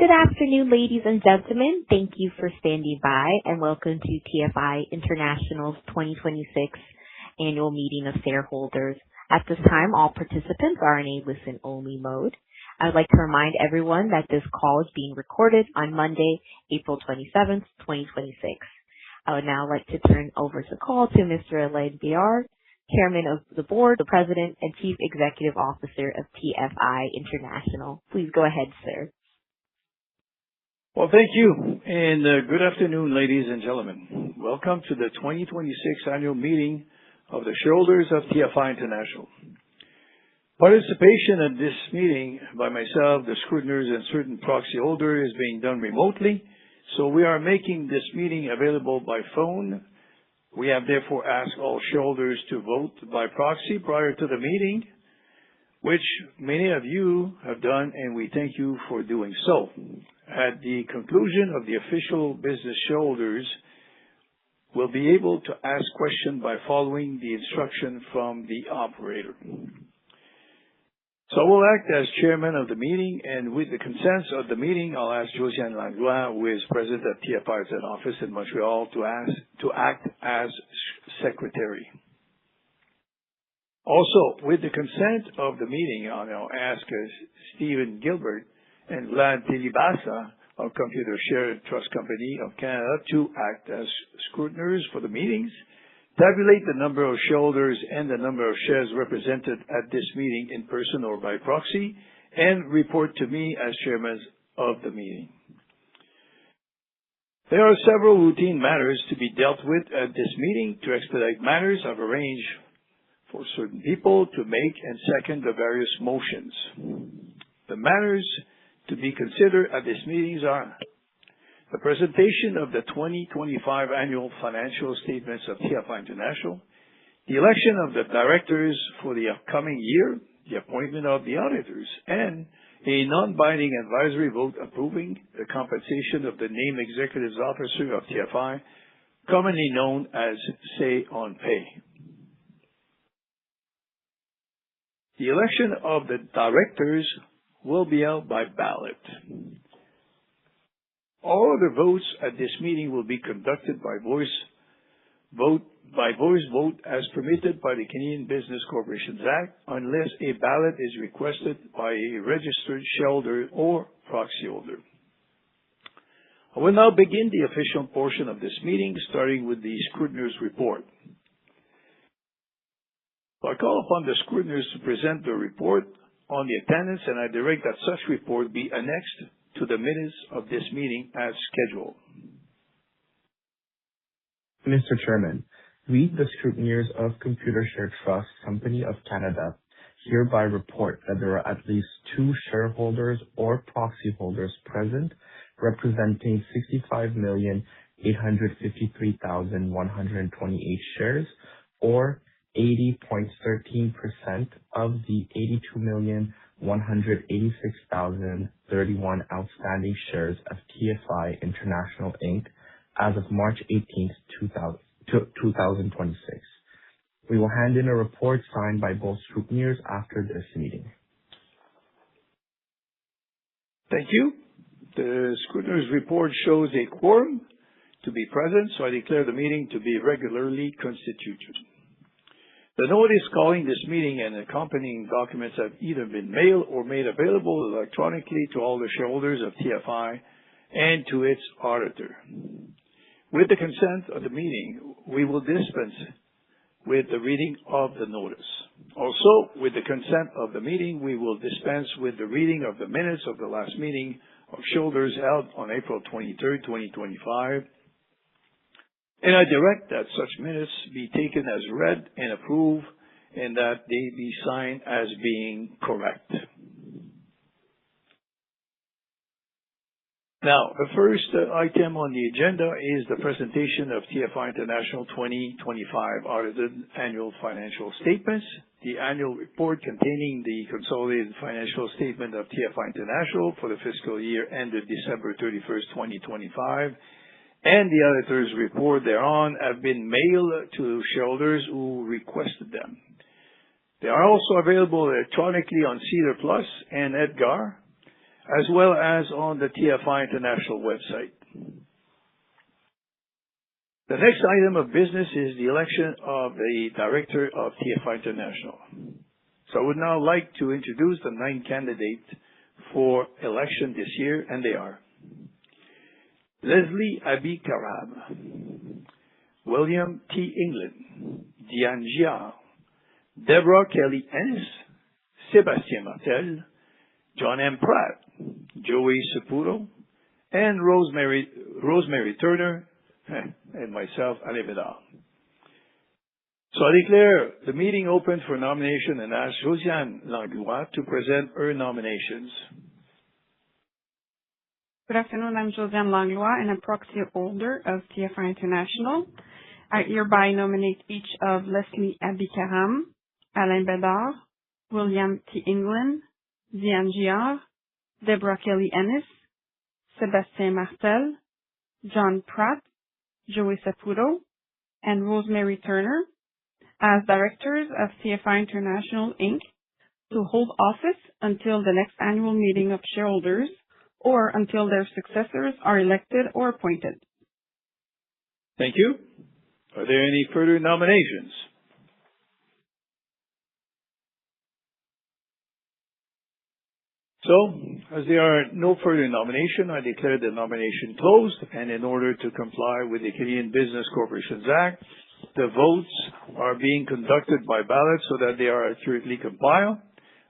Good afternoon, ladies and gentlemen. Thank you for standing by, and welcome to TFI International's 2026 Annual Meeting of Shareholders. At this time, all participants are in a listen-only mode. I would like to remind everyone that this call is being recorded on Monday, April 27th, 2026. I would now like to turn over the call to Mr. Alain Bédard, Chairman of the Board, the President, and Chief Executive Officer of TFI International. Please go ahead, sir. Well, thank you, and good afternoon, ladies and gentlemen. Welcome to the 2026 Annual Meeting of the Shareholders of TFI International. Participation at this meeting by myself, the scrutineers, and certain proxy holders is being done remotely, so we are making this meeting available by phone. We have therefore asked all shareholders to vote by proxy prior to the meeting, which many of you have done, and we thank you for doing so. At the conclusion of the official business, shareholders will be able to ask questions by following the instruction from the operator. So I will act as chairman of the meeting, and with the consent of the meeting, I'll ask Josiane Langlois, who is president of TFI's head office in Montreal, to act as secretary. Also, with the consent of the meeting, I'll now ask Stephen Gilbert and Vlad Tilibasa of Computershare Trust Company of Canada to act as scrutineers for the meetings, tabulate the number of shareholders and the number of shares represented at this meeting in person or by proxy, and report to me as chairman of the meeting. There are several routine matters to be dealt with at this meeting. To expedite matters, I've arranged for certain people to make and second the various motions. The matters to be considered at this meeting are the presentation of the 2025 annual financial statements of TFI International, the election of the directors for the upcoming year, the appointment of the auditors, and a non-binding advisory vote approving the compensation of the named executive officer of TFI, commonly known as Say on Pay. The election of the directors will be held by ballot. All other votes at this meeting will be conducted by voice vote as permitted by the Canadian Business Corporations Act, unless a ballot is requested by a registered shareholder or proxy holder. I will now begin the official portion of this meeting, starting with the scrutineers' report. I call upon the scrutineers to present their report on the attendance, and I direct that such report be annexed to the minutes of this meeting as scheduled. Mr. Chairman, we, the scrutineers of Computershare Trust Company of Canada, hereby report that there are at least 2 shareholders or proxy holders present, representing 65,853,128 shares, or 80.13% of the 82,186,031 outstanding shares of TFI International Inc. as of March 18th, 2026. We will hand in a report signed by both scrutineers after this meeting. Thank you. The scrutineers' report shows a quorum to be present, so I declare the meeting to be regularly constituted. The notice calling this meeting and accompanying documents have either been mailed or made available electronically to all the shareholders of TFI and to its auditor. With the consent of the meeting, we will dispense with the reading of the notice. Also, with the consent of the meeting, we will dispense with the reading of the minutes of the last meeting of shareholders held on April 23rd, 2025. And I direct that such minutes be taken as read and approved, and that they be signed as being correct. Now, the first item on the agenda is the presentation of TFI International 2025 audited annual financial statements. The annual report containing the consolidated financial statement of TFI International for the fiscal year ended December 31st, 2025, and the auditor's report thereon have been mailed to shareholders who requested them. They are also available electronically on SEDAR+ and EDGAR. as well as on the TFI International website. The next item of business is the election of the Director of TFI International. So I would now like to introduce the 9 candidates for election this year, and they are Leslie Abi-Karam, William T. England, Diane Giard, Deborah Kelly Ennis, Sébastien Martel, John M. Pratt, Joey Saputo, and Rosemary Turner, and myself, Alain Bédard. So I declare the meeting open for nomination and ask Josiane Langlois to present her nominations. Good afternoon. I'm Josiane Langlois and a proxy holder of TFI International. I hereby nominate each of Leslie Abi-Karam, Alain Bédard, William T. England, Diane Giard, Deborah Kelly Ennis, Sébastien Martel, John Pratt, Joey Saputo, and Rosemary Turner as directors of TFI International, Inc. to hold office until the next annual meeting of shareholders or until their successors are elected or appointed. Thank you. Are there any further nominations? So, as there are no further nomination, I declare the nomination closed, and in order to comply with the Canadian Business Corporations Act, the votes are being conducted by ballot so that they are accurately compiled.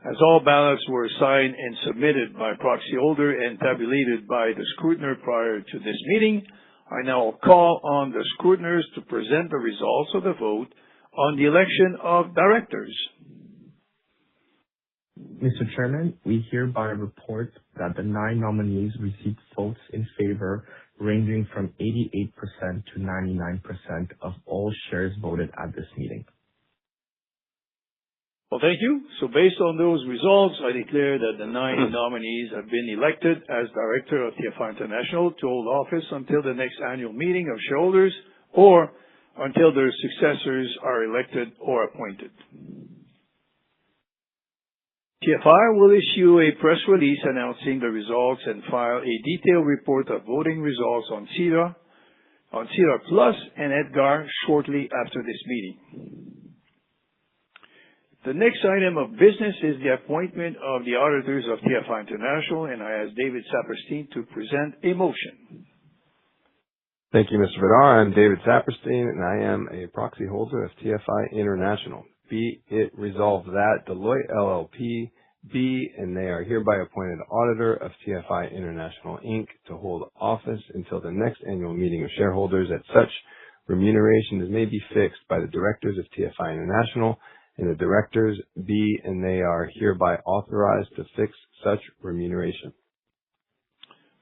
As all ballots were signed and submitted by proxy holder and tabulated by the scrutineer prior to this meeting, I now call on the scrutineers to present the results of the vote on the election of directors. Mr. Chairman, we hereby report that the 9 nominees received votes in favor ranging from 88% to 99% of all shares voted at this meeting. Well, thank you. So based on those results, I declare that the 9 nominees have been elected as Director of TFI International to hold office until the next annual meeting of shareholders or until their successors are elected or appointed. TFI will issue a press release announcing the results and file a detailed report of voting results on SEDAR Plus and EDGAR shortly after this meeting. The next item of business is the appointment of the auditors of TFI International, and I ask David Saperstein to present a motion. Thank you, Mr. Bédard. I'm David Saperstein, and I am a proxy holder of TFI International. Be it resolved that Deloitte LLP be and they are hereby appointed auditor of TFI International, Inc. to hold office until the next annual meeting of shareholders at such remuneration as may be fixed by the directors of TFI International, and the directors be and they are hereby authorized to fix such remuneration.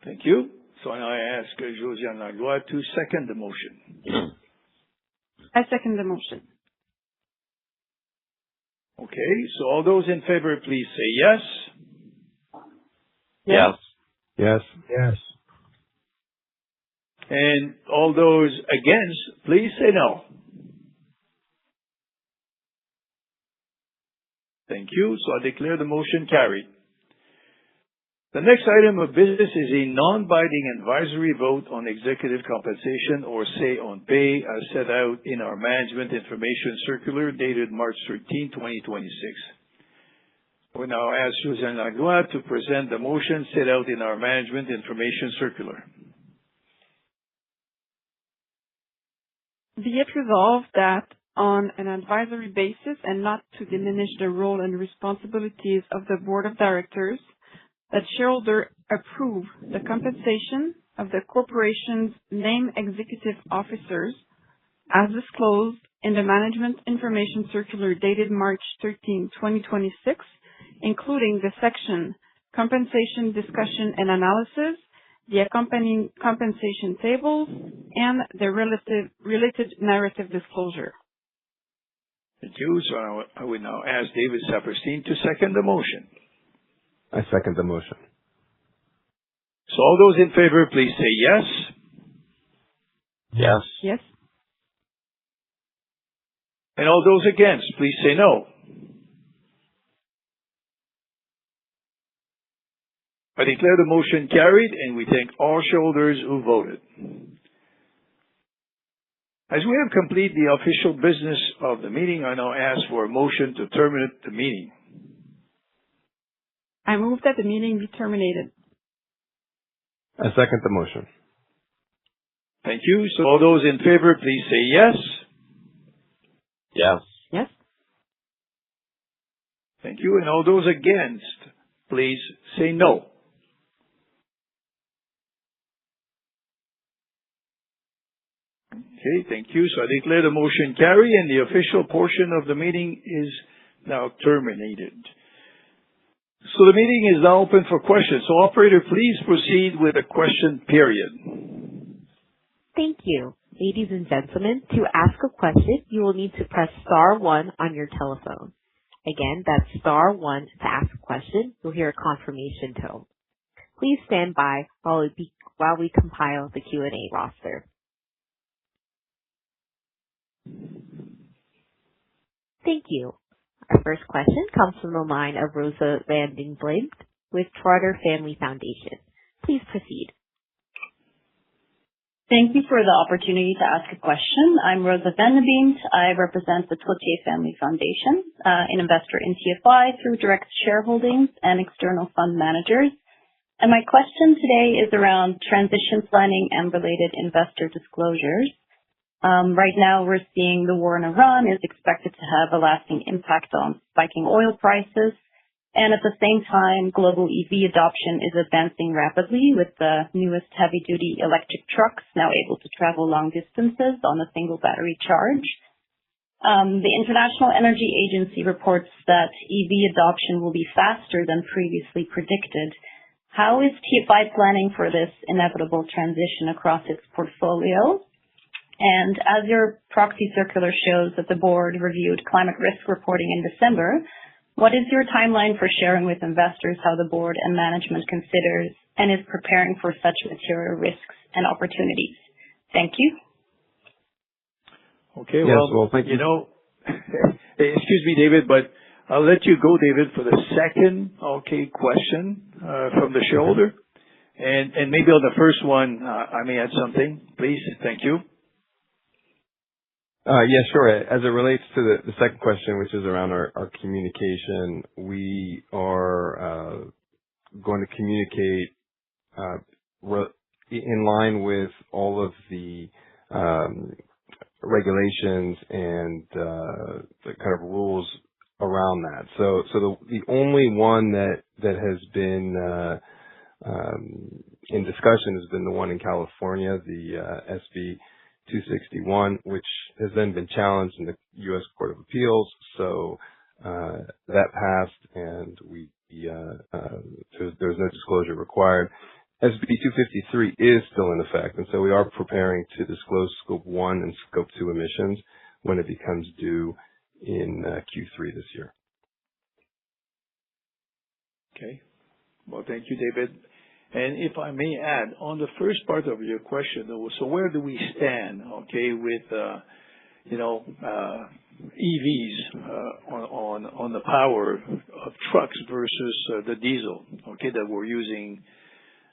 Thank you. So I ask Josiane Langlois to second the motion. I second the motion. Okay, so all those in favor, please say yes. Yes. Yes. Yes. And all those against, please say no. Thank you. So I declare the motion carried. The next item of business is a non-binding advisory vote on executive compensation, or say on pay, as set out in our Management Information Circular dated March 13, 2026. We now ask Josiane Langlois to present the motion set out in our Management Information Circular. Be it resolved that on an advisory basis and not to diminish the role and responsibilities of the Board of Directors, that shareholders approve the compensation of the corporation's named executive officers as disclosed in the Management Information Circular dated March 13, 2026, including the section Compensation Discussion and Analysis, the accompanying compensation tables, and the related narrative disclosure. Thank you. So I would now ask David Saperstein to second the motion. I second the motion. So all those in favor, please say yes. Yes. Yes. And all those against, please say no. I declare the motion carried, and we thank all shareholders who voted. As we have completed the official business of the meeting, I now ask for a motion to terminate the meeting. I move that the meeting be terminated. I second the motion. Thank you. So all those in favor, please say yes. Yes. Yes. Thank you. And all those against, please say no. Okay, thank you. So I declare the motion carried, and the official portion of the meeting is now terminated. So the meeting is now open for questions. So operator, please proceed with the question period. Thank you. Ladies and gentlemen, to ask a question, you will need to press star 1 on your telephone. Again, that's star 1 to ask a question. You'll hear a confirmation tone. Please stand by while we compile the Q&A roster. Thank you. Our first question comes from the line of Rosa van den Blink with Trotter Family Foundation. Please proceed. Thank you for the opportunity to ask a question. I'm Rosa van den Blink. I represent the Trotter Family Foundation, an investor in TFI through direct shareholdings and external fund managers. And my question today is around transition planning and related investor disclosures. Right now, we're seeing the war in Iran is expected to have a lasting impact on spiking oil prices. And at the same time, global EV adoption is advancing rapidly with the newest heavy-duty electric trucks now able to travel long distances on a single battery charge. The International Energy Agency reports that EV adoption will be faster than previously predicted. How is TFI planning for this inevitable transition across its portfolio? And as your proxy circular shows that the board reviewed climate risk reporting in December, what is your timeline for sharing with investors how the board and management considers and is preparing for such material risks and opportunities? Thank you. Okay, Yes, well, thank you. Excuse me, David, but I'll let you go, David, for the second question from the shareholder. And maybe on the first one, I may add something, please. Thank you. Yeah, sure. As it relates to the second question, which is around our communication, we are going to communicate in line with all of the regulations and the kind of rules around that. So the only one that has been in discussion has been the one in California, the SB 261, which has then been challenged in the U.S. Court of Appeals. So that passed, and there's no disclosure required. SB 253 is still in effect, and so we are preparing to disclose Scope 1 and Scope 2 emissions when it becomes due in Q3 this year. Okay. Well, thank you, David. And if I may add, on the first part of your question, so where do we stand, with, EVs on the power of trucks versus the diesel, that we're using.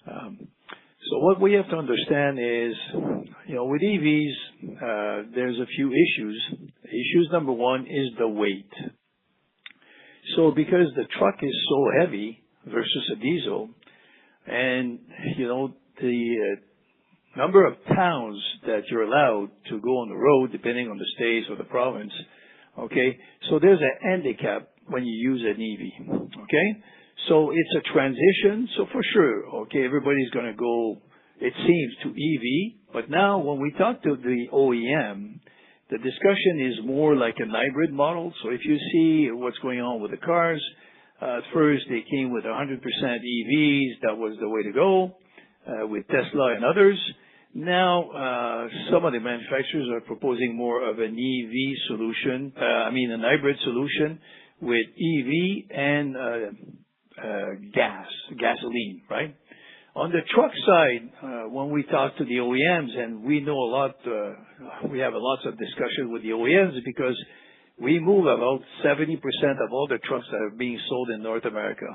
So what we have to understand is, with EVs, there's a few issues. Issues number one is the weight. So because the truck is so heavy versus a diesel, and, the number of towns that you're allowed to go on the road, depending on the state or the province, so there's a handicap when you use an EV, So it's a transition. So for sure, everybody's going to go, it seems, to EV. But now when we talk to the OEM, the discussion is more like a hybrid model. So if you see what's going on with the cars, at first, they came with 100% EVs. That was the way to go with Tesla and others. Now, some of the manufacturers are proposing more of an EV solution, a hybrid solution with EV and gasoline, right? On the truck side, when we talk to the OEMs, and we know a lot, we have lots of discussion with the OEMs because we move about 70% of all the trucks that are being sold in North America.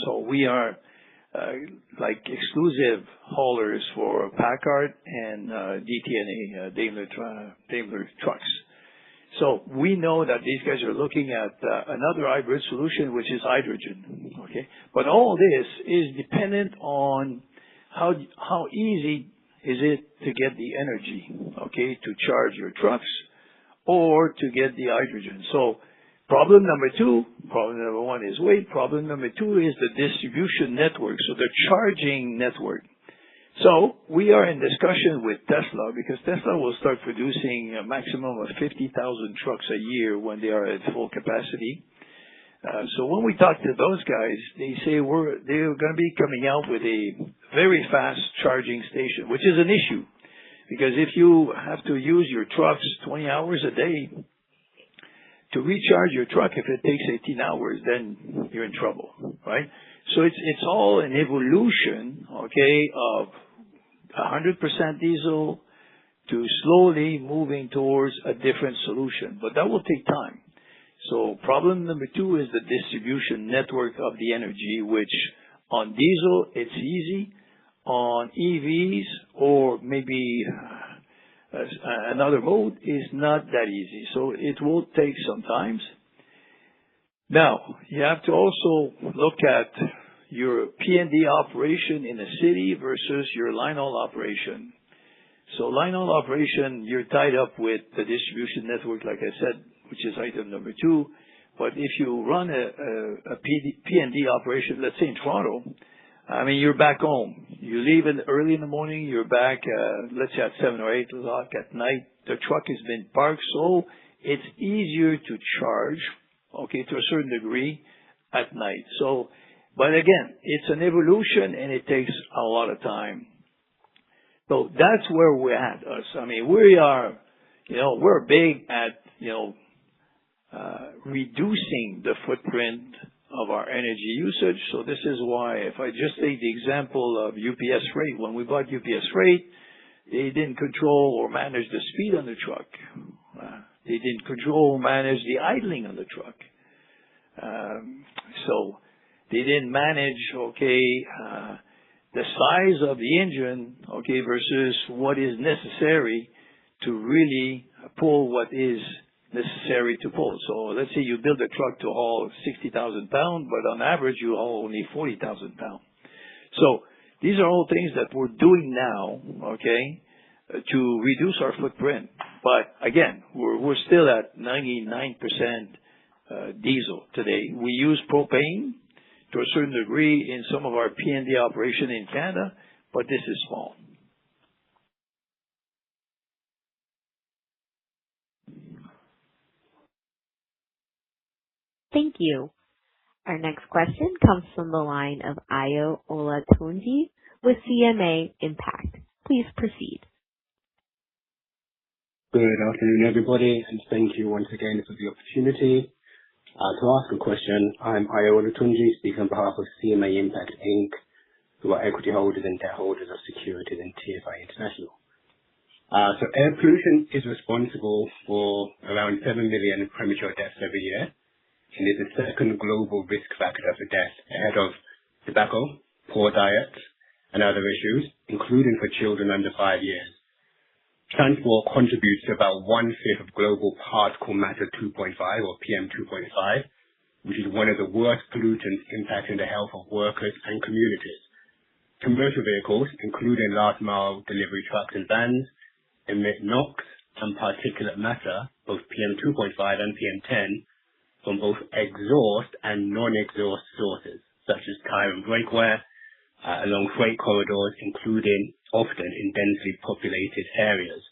So we are like exclusive haulers for Packard and DTNA, Daimler trucks. So we know that these guys are looking at another hybrid solution, which is hydrogen. Okay, but all this is dependent on how easy is it to get the energy, okay, to charge your trucks or to get the hydrogen. So problem number one is weight. Problem number two is the distribution network, so the charging network. So we are in discussion with Tesla because Tesla will start producing a maximum of 50,000 trucks a year when they are at full capacity. So when we talk to those guys, they say they're going to be coming out with a very fast charging station, which is an issue because if you have to use your trucks 20 hours a day to recharge your truck, if it takes 18 hours, then you're in trouble, right? So it's all an evolution, okay, of 100% diesel to slowly moving towards a different solution, but that will take time. So problem number two is the distribution network of the energy, which on diesel, it's easy. On EVs or maybe another mode is not that easy. So it will take some time. Now, you have to also look at your P&D operation in a city versus your line haul operation. So line haul operation, you're tied up with the distribution network, like I said, which is item number two. But if you run a P&D operation, let's say in Toronto, I mean, you're back home. You leave early in the morning, you're back, let's say at 7 or 8 o'clock at night. The truck has been parked, so it's easier to charge, okay, to a certain degree at night. So, but again, it's an evolution and it takes a lot of time. So that's where we're at, us. I mean, we are, we're big at, reducing the footprint of our energy usage. So this is why, if I just take the example of UPS Freight, when we bought UPS Freight, they didn't control or manage the speed on the truck. They didn't control or manage the idling on the truck. So they didn't manage, the size of the engine, versus what is necessary to really pull what is necessary to pull. So let's say you build a truck to haul 60,000 pounds, but on average you haul only 40,000 pounds. So these are all things that we're doing now, to reduce our footprint. But again, we're still at 99% diesel today. We use propane to a certain degree in some of our P&D operation in Canada, but this is small. Thank you. Our next question comes from the line of Ayo Olatunji with CMA Impact. Please proceed. Good afternoon, everybody, and thank you once again for the opportunity to ask a question. I'm Ayo Olatunji, speaking on behalf of CMA Impact Inc., who are equity holders and debt holders of securities in TFI International. So air pollution is responsible for around 7 million premature deaths every year, and is the second global risk factor for death ahead of tobacco, poor diet, and other issues, including for children under 5 years. Transport contributes to about 1/5 of global particle matter 2.5 or PM 2.5, which is one of the worst pollutants impacting the health of workers and communities. Commercial vehicles, including last mile delivery trucks and vans, emit NOx and particulate matter, both PM 2.5 and PM 10, from both exhaust and non-exhaust sources, such as tire and brake wear, along freight corridors, including often in densely populated areas.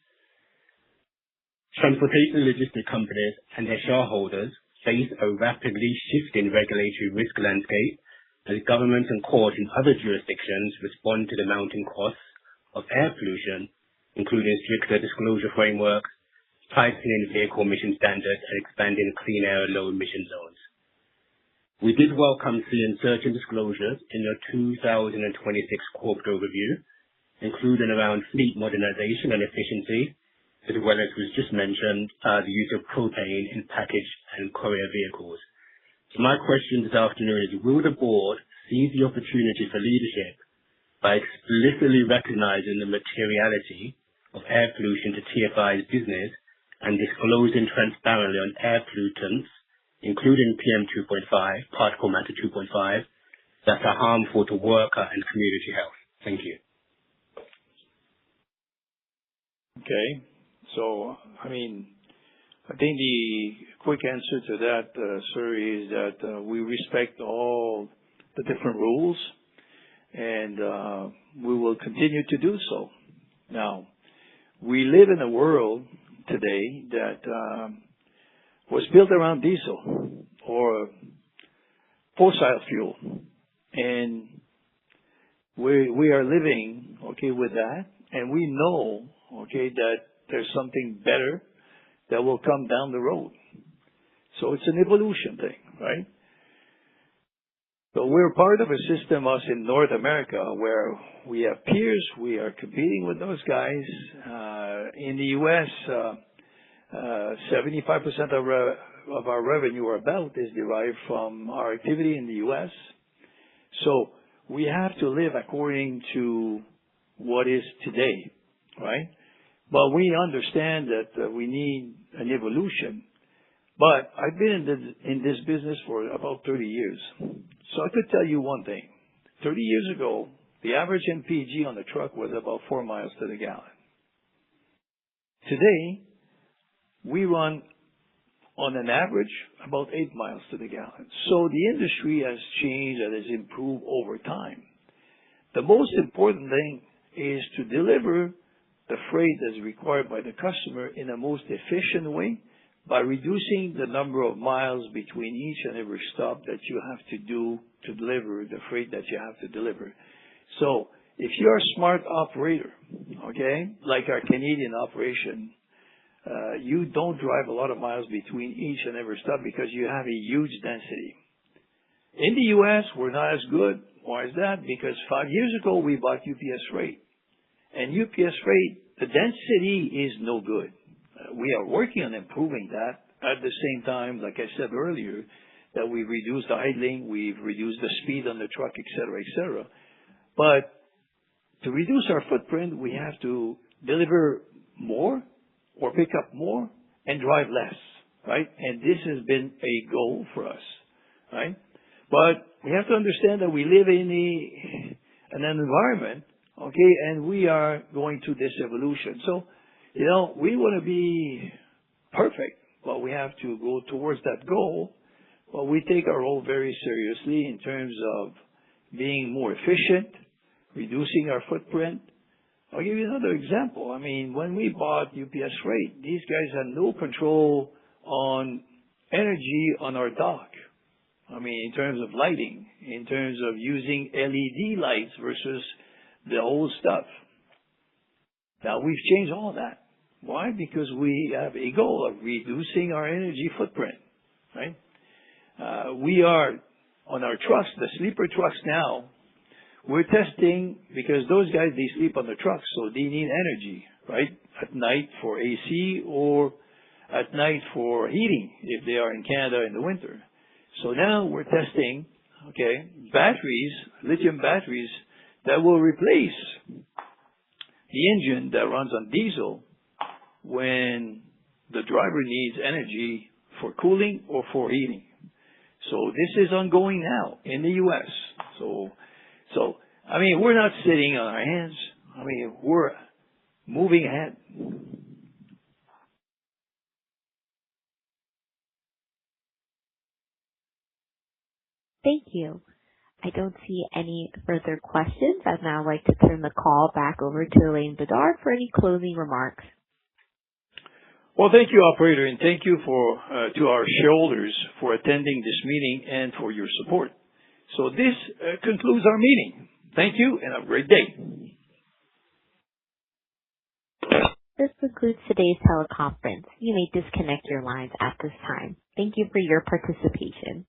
Transportation logistics companies and their shareholders face a rapidly shifting regulatory risk landscape as governments and courts in other jurisdictions respond to the mounting costs of air pollution, including stricter disclosure frameworks, tightening vehicle emission standards, and expanding clean air and low emission zones. We did welcome seeing certain disclosures in your 2026 corporate overview, including around fleet modernization and efficiency, as well as was just mentioned, the use of propane in package and courier vehicles. So my question this afternoon is, will the board seize the opportunity for leadership by explicitly recognizing the materiality of air pollution to TFI's business and disclosing transparently on air pollutants, including PM2.5, particle matter 2.5, that are harmful to worker and community health. Thank you. Okay. So, I think the quick answer to that, sir, is that we respect all the different rules, and we will continue to do so. Now, we live in a world today that was built around diesel or fossil fuel, and we are living, okay, with that, and we know, okay, that there's something better that will come down the road. So it's an evolution thing, right? So we're part of a system, us in North America, where we have peers, we are competing with those guys. In the U.S., 75% of our revenue or about is derived from our activity in the U.S. So we have to live according to what is today, right? But we understand that we need an evolution. But I've been in this business for about 30 years. So I could tell you one thing. 30 years ago, the average MPG on the truck was about 4 miles to the gallon. Today, we run on an average about 8 miles to the gallon. So the industry has changed and has improved over time. The most important thing is to deliver the freight that's required by the customer in the most efficient way by reducing the number of miles between each and every stop that you have to do to deliver the freight that you have to deliver. So if you're a smart operator, okay, like our Canadian operation, you don't drive a lot of miles between each and every stop because you have a huge density. In the U.S., we're not as good. Why is that? Because 5 years ago, we bought UPS Freight. And UPS Freight, the density is no good. We are working on improving that. At the same time, like I said earlier, that we've reduced the idling, we've reduced the speed on the truck, et cetera, et cetera. But to reduce our footprint, we have to deliver more or pick up more and drive less, right? And this has been a goal for us, right? But we have to understand that we live in an environment, okay, and we are going through this evolution. So, we want to be perfect, but we have to go towards that goal. But we take our role very seriously in terms of being more efficient, reducing our footprint. I'll give you another example. When we bought UPS Freight, these guys had no control on energy on our dock. In terms of lighting, in terms of using LED lights versus the old stuff. Now, we've changed all that. Why? Because we have a goal of reducing our energy footprint, right? We are, on our trucks, the sleeper trucks now, we're testing, because those guys, they sleep on the trucks, so they need energy, right? At night for AC or at night for heating, if they are in Canada in the winter. So now we're testing, okay, batteries, lithium batteries, that will replace the engine that runs on diesel when the driver needs energy for cooling or for heating. So this is ongoing now in the U.S. So we're not sitting on our hands. We're moving ahead. Thank you. I don't see any further questions. I'd now like to turn the call back over to Alain Bedard for any closing remarks. Well, thank you, operator, and thank you to our shareholders for attending this meeting and for your support. So this concludes our meeting. Thank you, and have a great day. This concludes today's teleconference. You may disconnect your lines at this time. Thank you for your participation.